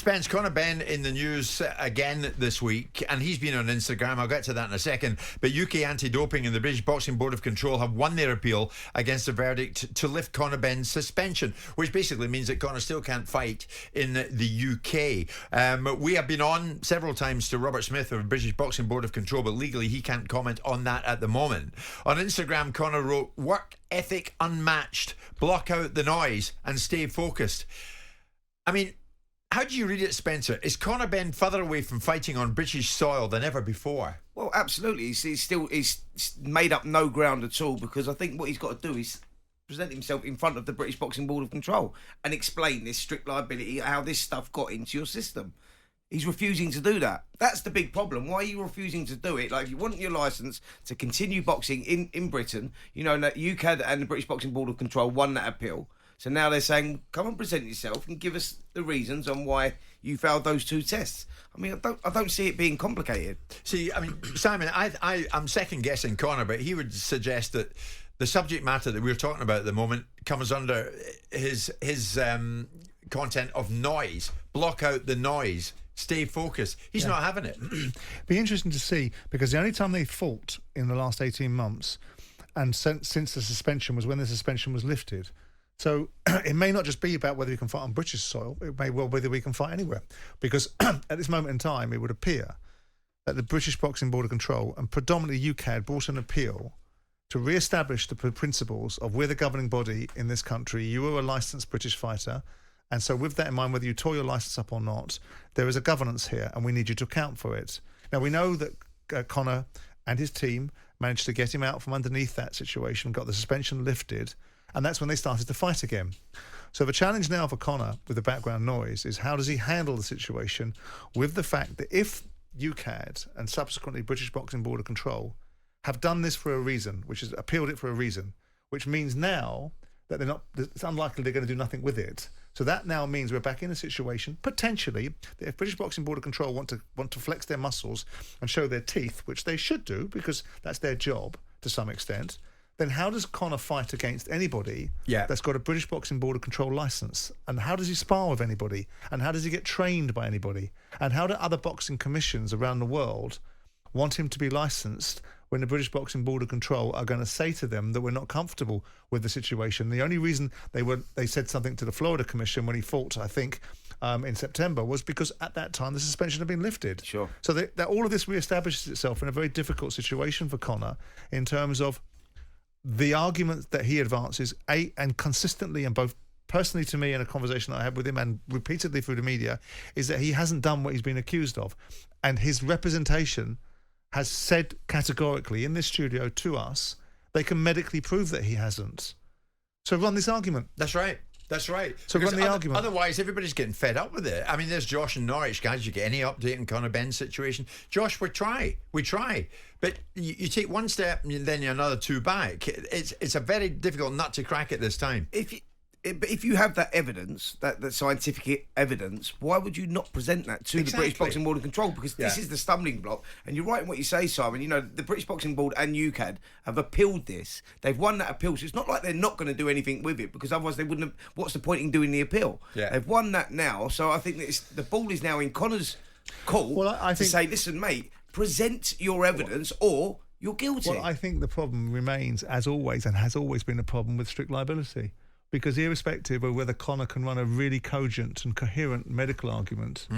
Spence, Conor Benn in the news again this week, and he's been on Instagram. I'll get to that in a second. But UK Anti-Doping and the British Boxing Board of Control have won their appeal against the verdict to lift Conor Benn's suspension, which basically means that Conor still can't fight in the UK. We have been on several times to Robert Smith of the British Boxing Board of Control, but legally he can't comment on that at the moment. On Instagram, Conor wrote, "Work ethic unmatched, block out the noise and stay focused." I mean, how do you read it, Spencer? Is Conor Benn further away from fighting on British soil than ever before? Well, absolutely. He's made up no ground at all, because I think what he's got to do is present himself in front of the British Boxing Board of Control and explain this strict liability, how this stuff got into your system. He's refusing to do that. That's the big problem. Why are you refusing to do it? Like, if you want your licence to continue boxing in Britain, you know that UKAD and the British Boxing Board of Control won that appeal. So now they're saying, come and present yourself and give us the reasons on why you failed those two tests. I mean, I don't see it being complicated. See, I mean, Simon, I'm second guessing Conor, but he would suggest that the subject matter that we're talking about at the moment comes under his content of noise. Block out the noise. Stay focused. He's not having it. Be interesting to see, because the only time they fought in the last 18 months, and since the suspension, was when the suspension was lifted. So it may not just be about whether we can fight on British soil, it may well be whether we can fight anywhere. Because at this moment in time, it would appear that the British Boxing Board of Control and predominantly UKAD brought an appeal to re-establish the principles of, we're the governing body in this country, you are a licensed British fighter, and so with that in mind, whether you tore your licence up or not, there is a governance here and we need you to account for it. Now, we know that Conor and his team managed to get him out from underneath that situation, got the suspension lifted, and that's when they started to fight again. So the challenge now for Conor with the background noise is, how does he handle the situation with the fact that if UKAD and subsequently British Boxing Board of Control have done this for a reason, which is appealed it for a reason, which means now that it's unlikely they're going to do nothing with it. So that now means we're back in a situation, potentially, that if British Boxing Board of Control want to flex their muscles and show their teeth, which they should do because that's their job to some extent, then how does Conor fight against anybody that's got a British Boxing Board of Control licence? And how does he spar with anybody? And how does he get trained by anybody? And how do other boxing commissions around the world want him to be licensed when the British Boxing Board of Control are going to say to them that we're not comfortable with the situation? The only reason they said something to the Florida Commission when he fought, I think, in September, was because at that time the suspension had been lifted. Sure. So that all of this reestablishes itself in a very difficult situation for Conor in terms of the argument that he advances, and consistently, and both personally to me in a conversation I had with him and repeatedly through the media, is that he hasn't done what he's been accused of. And his representation has said categorically in this studio to us, they can medically prove that he hasn't. So run this argument. That's right. That's right. So run the argument. Otherwise, everybody's getting fed up with it. I mean, there's Josh in Norwich, guys. You get any update on Conor Benn's situation? Josh, we try. But you take one step and then you're another two back. It's a very difficult nut to crack at this time. If you have that evidence, that scientific evidence, why would you not present that to the British Boxing Board of Control? Because this is the stumbling block. And you're right in what you say, Simon. You know, the British Boxing Board and UKAD have appealed this. They've won that appeal. So it's not like they're not going to do anything with it, because otherwise they wouldn't have. What's the point in doing the appeal? Yeah. They've won that now. So I think that the ball is now in Conor's court to say, listen, mate, present your evidence or you're guilty. Well, I think the problem remains, as always, and has always been a problem with strict liability. Because irrespective of whether Conor can run a really cogent and coherent medical argument,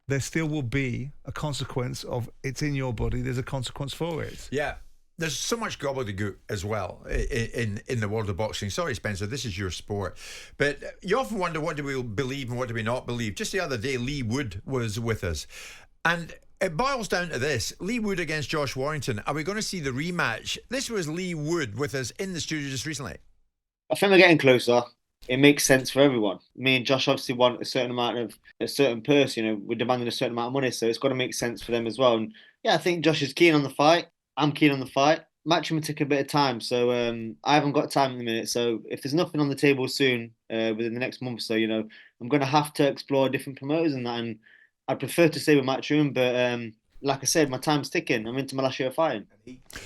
there still will be a consequence of, it's in your body, there's a consequence for it. Yeah. There's so much gobbledygook as well in the world of boxing. Sorry, Spencer, this is your sport. But you often wonder, what do we believe and what do we not believe? Just the other day, Lee Wood was with us. And it boils down to this. Lee Wood against Josh Warrington. Are we going to see the rematch? This was Lee Wood with us in the studio just recently. I think we're getting closer. It makes sense for everyone. Me and Josh obviously want a certain purse, you know, we're demanding a certain amount of money, so it's got to make sense for them as well. And yeah, I think Josh is keen on the fight. I'm keen on the fight. Matching will take a bit of time, so I haven't got time at the minute. So if there's nothing on the table soon, within the next month or so, you know, I'm going to have to explore different promoters and that. And I'd prefer to stay with Matchroom, but like I said, my time's ticking. I'm into my last year of fighting.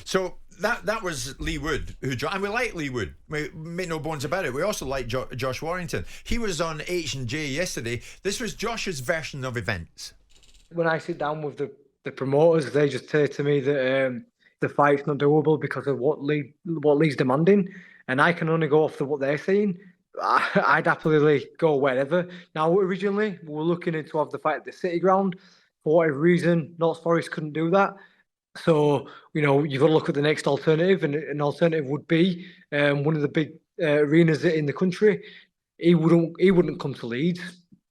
So that was Lee Wood who and we like Lee Wood. We make no bones about it. We also like Josh Warrington. He was on H&J yesterday. This was Josh's version of events. When I sit down with the promoters, they just say to me that the fight's not doable because of what Lee's demanding, and I can only go off what they're saying. I'd happily go wherever. Now, originally, we were looking into have the fight at the City Ground. For whatever reason, North Forest couldn't do that. So, you've got to look at the next alternative, and an alternative would be one of the big arenas in the country. He wouldn't come to Leeds,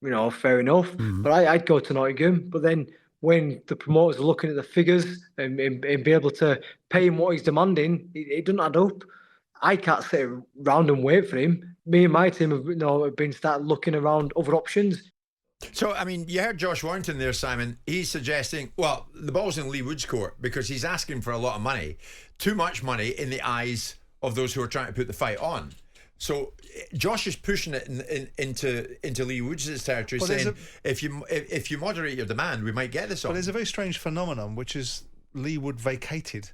fair enough. Mm-hmm. But I'd go to Nottingham. But then when the promoters are looking at the figures and be able to pay him what he's demanding, it doesn't add up. I can't sit around and wait for him. Me and my team have been started looking around other options. So, I mean, you heard Josh Warrington there, Simon. He's suggesting, well, the ball's in Lee Wood's court because he's asking for a lot of money. Too much money in the eyes of those who are trying to put the fight on. So Josh is pushing it into Lee Woods' territory, saying, if you moderate your demand, we might get this on. But there's a very strange phenomenon, which is Lee Wood vacated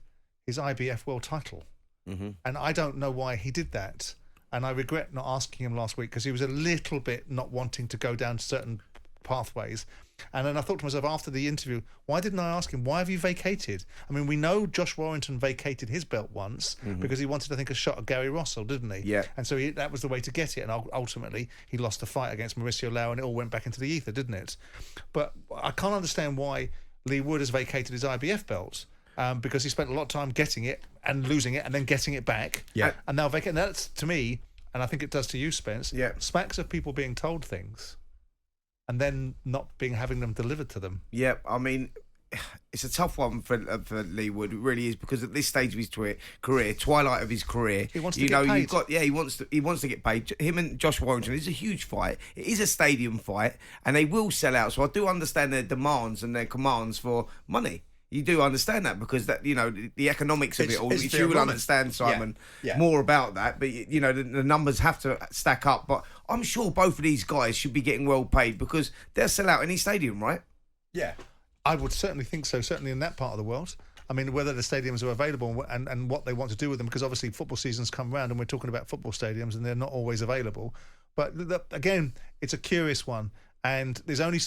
his IBF world title. Mm-hmm. And I don't know why he did that. And I regret not asking him last week because he was a little bit not wanting to go down certain pathways. And then I thought to myself after the interview, why didn't I ask him, why have you vacated? I mean, we know Josh Warrington vacated his belt once because he wanted, I think, a shot at Gary Russell, didn't he? Yeah. And so that was the way to get it. And ultimately, he lost the fight against Mauricio Lau and it all went back into the ether, didn't it? But I can't understand why Lee Wood has vacated his IBF belt. Because he spent a lot of time getting it and losing it and then getting it back. Yeah. And now vacating. That's, to me, and I think it does to you, Spence, yeah, smacks of people being told things and then not having them delivered to them. Yeah, I mean, it's a tough one for Lee Wood. It really is, because at this stage of his career, twilight of his career, he wants to get paid. He wants to get paid. Him and Josh Warrington, it's a huge fight. It is a stadium fight, and they will sell out. So I do understand their demands and their commands for money. You do understand that because that the economics of it all. Which you will understand, Simon, more about that. But the numbers have to stack up. But I'm sure both of these guys should be getting well paid because they'll sell out any stadium, right? Yeah, I would certainly think so. Certainly in that part of the world. I mean, whether the stadiums are available and what they want to do with them, because obviously football seasons come round and we're talking about football stadiums and they're not always available. But again, it's a curious one, and there's only.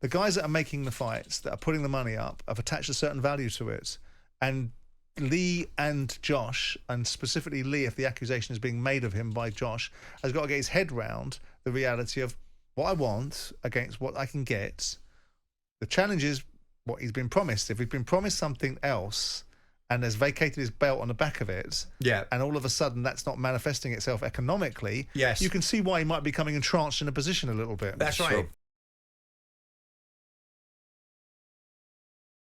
The guys that are making the fights, that are putting the money up, have attached a certain value to it. And Lee and Josh, and specifically Lee, if the accusation is being made of him by Josh, has got to get his head round the reality of what I want against what I can get. The challenge is what he's been promised. If he's been promised something else and has vacated his belt on the back of it, and all of a sudden that's not manifesting itself economically, you can see why he might be becoming entrenched in a position a little bit. That's right.